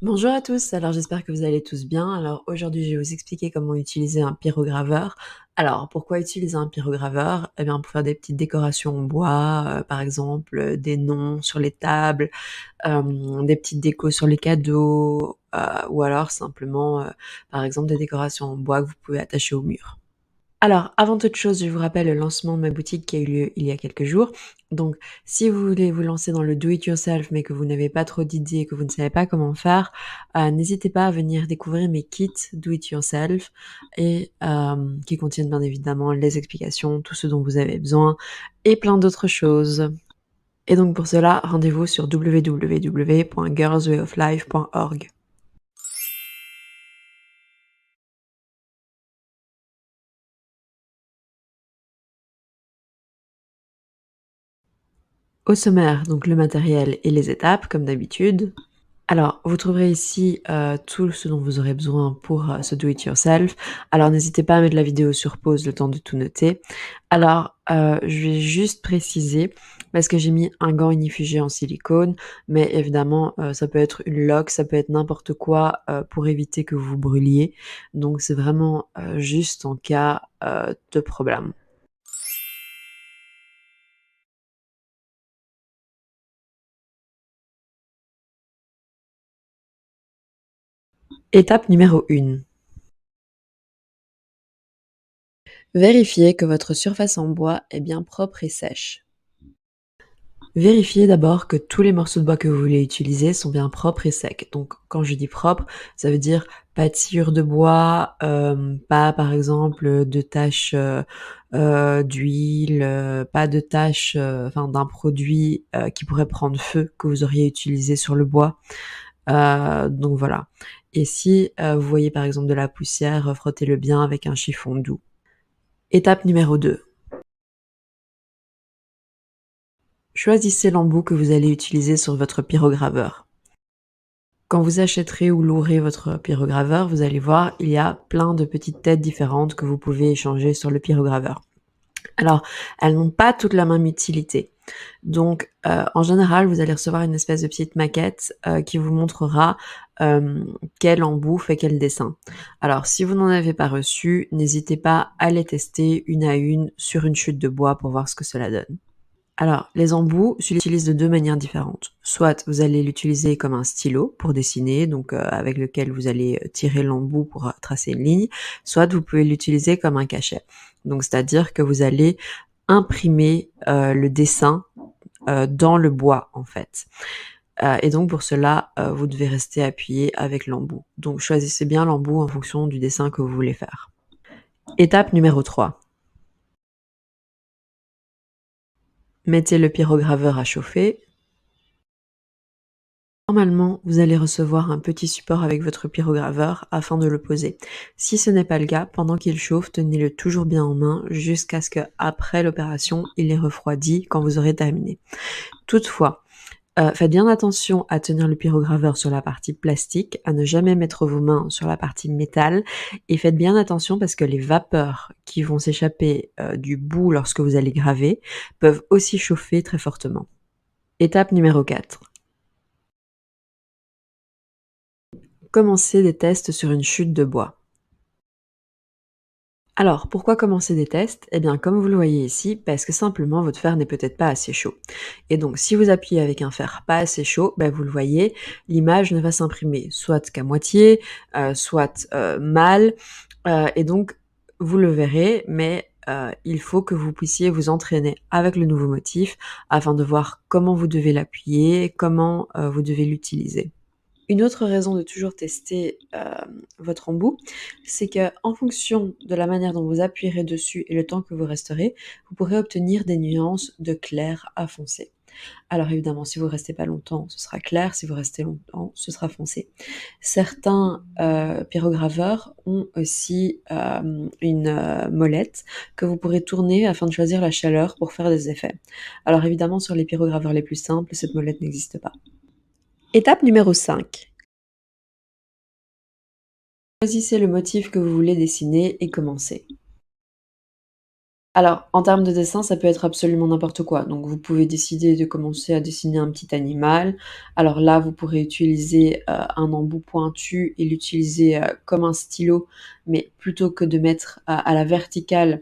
Bonjour à tous, alors j'espère que vous allez tous bien. Alors aujourd'hui, je vais vous expliquer comment utiliser un pyrograveur. Alors pourquoi utiliser un pyrograveur? Eh bien pour faire des petites décorations en bois, par exemple, des noms sur les tables, des petites décos sur les cadeaux, ou alors simplement, par exemple des décorations en bois que vous pouvez attacher au mur. Alors, avant toute chose, je vous rappelle le lancement de ma boutique qui a eu lieu il y a quelques jours. Donc, si vous voulez vous lancer dans le do it yourself, mais que vous n'avez pas trop d'idées et que vous ne savez pas comment faire, n'hésitez pas à venir découvrir mes kits do it yourself et qui contiennent bien évidemment les explications, tout ce dont vous avez besoin et plein d'autres choses. Et donc pour cela, rendez-vous sur www.girlswayoflife.org. Au sommaire, donc le matériel et les étapes, comme d'habitude. Alors, vous trouverez ici, tout ce dont vous aurez besoin pour, ce do it yourself. Alors n'hésitez pas à mettre la vidéo sur pause, le temps de tout noter. Alors, je vais juste préciser, parce que j'ai mis un gant ignifugé en silicone, mais évidemment, ça peut être une loque, ça peut être n'importe quoi, pour éviter que vous vous brûliez. Donc c'est vraiment, juste en cas, de problème. Étape numéro 1. Vérifiez que votre surface en bois est bien propre et sèche. Vérifiez d'abord que tous les morceaux de bois que vous voulez utiliser sont bien propres et secs. Donc quand je dis propre, ça veut dire pas de sciure de bois, pas par exemple de taches, d'huile, pas de taches, enfin d'un produit, qui pourrait prendre feu que vous auriez utilisé sur le bois. Donc voilà. Et si, vous voyez par exemple de la poussière, frottez-le bien avec un chiffon doux. Étape numéro 2. Choisissez l'embout que vous allez utiliser sur votre pyrograveur. Quand vous achèterez ou louerez votre pyrograveur, vous allez voir, il y a plein de petites têtes différentes que vous pouvez échanger sur le pyrograveur. Alors, elles n'ont pas toutes la même utilité. Donc, en général, vous allez recevoir une espèce de petite maquette qui vous montrera quel embout fait quel dessin. Alors, si vous n'en avez pas reçu, n'hésitez pas à les tester une à une sur une chute de bois pour voir ce que cela donne. Alors, les embouts s'utilisent de 2 manières différentes. Soit vous allez l'utiliser comme un stylo pour dessiner, donc avec lequel vous allez, tirer l'embout pour, tracer une ligne, soit vous pouvez l'utiliser comme un cachet. Donc c'est-à-dire que vous allez imprimer, le dessin, dans le bois, en fait. Et donc pour cela, vous devez rester appuyé avec l'embout. Donc choisissez bien l'embout en fonction du dessin que vous voulez faire. Étape numéro 3. Mettez le pyrograveur à chauffer. Normalement, vous allez recevoir un petit support avec votre pyrograveur afin de le poser. Si ce n'est pas le cas, pendant qu'il chauffe, tenez-le toujours bien en main jusqu'à ce qu'après l'opération, il est refroidi quand vous aurez terminé. Toutefois, faites bien attention à tenir le pyrograveur sur la partie plastique, à ne jamais mettre vos mains sur la partie métal et faites bien attention parce que les vapeurs qui vont s'échapper, du bout lorsque vous allez graver peuvent aussi chauffer très fortement. Étape numéro 4. Commencez des tests sur une chute de bois. Alors, pourquoi commencer des tests? Eh bien, comme vous le voyez ici, parce que simplement votre fer n'est peut-être pas assez chaud. Et donc, si vous appuyez avec un fer pas assez chaud, ben, vous le voyez, l'image ne va s'imprimer soit qu'à moitié, soit mal, et donc vous le verrez, mais il faut que vous puissiez vous entraîner avec le nouveau motif afin de voir comment vous devez l'appuyer, comment vous devez l'utiliser. Une autre raison de toujours tester, votre embout, c'est qu'en fonction de la manière dont vous appuierez dessus et le temps que vous resterez, vous pourrez obtenir des nuances de clair à foncé. Alors évidemment, si vous restez pas longtemps, ce sera clair, si vous restez longtemps, ce sera foncé. Certains, pyrograveurs ont aussi, une, molette que vous pourrez tourner afin de choisir la chaleur pour faire des effets. Alors évidemment, sur les pyrograveurs les plus simples, cette molette n'existe pas. Étape numéro 5. Choisissez le motif que vous voulez dessiner et commencez. Alors, en termes de dessin, ça peut être absolument n'importe quoi. Donc vous pouvez décider de commencer à dessiner un petit animal. Alors là, vous pourrez utiliser, un embout pointu et l'utiliser, comme un stylo, mais plutôt que de mettre à la verticale,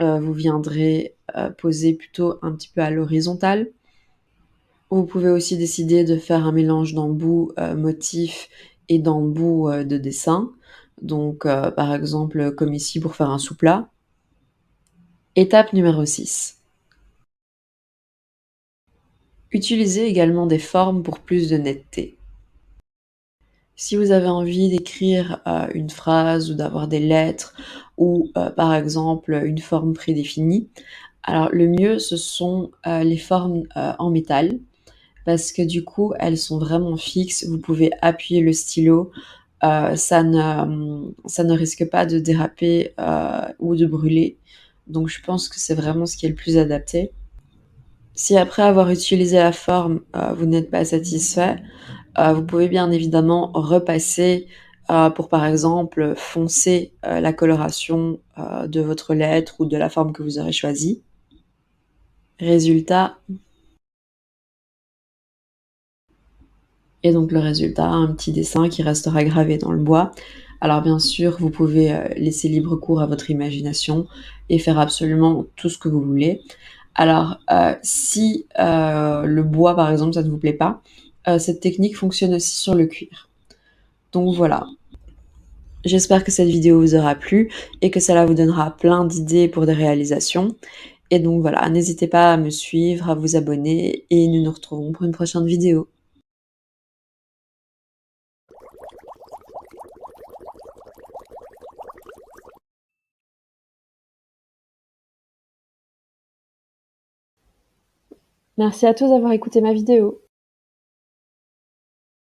vous viendrez, poser plutôt un petit peu à l'horizontale. Vous pouvez aussi décider de faire un mélange d'embouts, motifs et d'embouts, de dessin. Donc, par exemple, comme ici pour faire un sous-plat. Étape numéro 6. Utilisez également des formes pour plus de netteté. Si vous avez envie d'écrire, une phrase ou d'avoir des lettres ou, par exemple, une forme prédéfinie, alors le mieux ce sont, les formes, en métal parce que du coup elles sont vraiment fixes. Vous pouvez appuyer le stylo, ça ne risque pas de déraper, ou de brûler. Donc je pense que c'est vraiment ce qui est le plus adapté. Si après avoir utilisé la forme, vous n'êtes pas satisfait, vous pouvez bien évidemment repasser, pour par exemple, foncer, la coloration, de votre lettre ou de la forme que vous aurez choisie. Résultat et donc le résultat, un petit dessin qui restera gravé dans le bois. Alors bien sûr, vous pouvez, laisser libre cours à votre imagination et faire absolument tout ce que vous voulez. Alors, si, le bois par exemple, ça ne vous plaît pas, cette technique fonctionne aussi sur le cuir. Donc voilà, j'espère que cette vidéo vous aura plu et que cela vous donnera plein d'idées pour des réalisations. Et donc voilà, n'hésitez pas à me suivre, à vous abonner et nous nous retrouvons pour une prochaine vidéo. Merci à tous d'avoir écouté ma vidéo.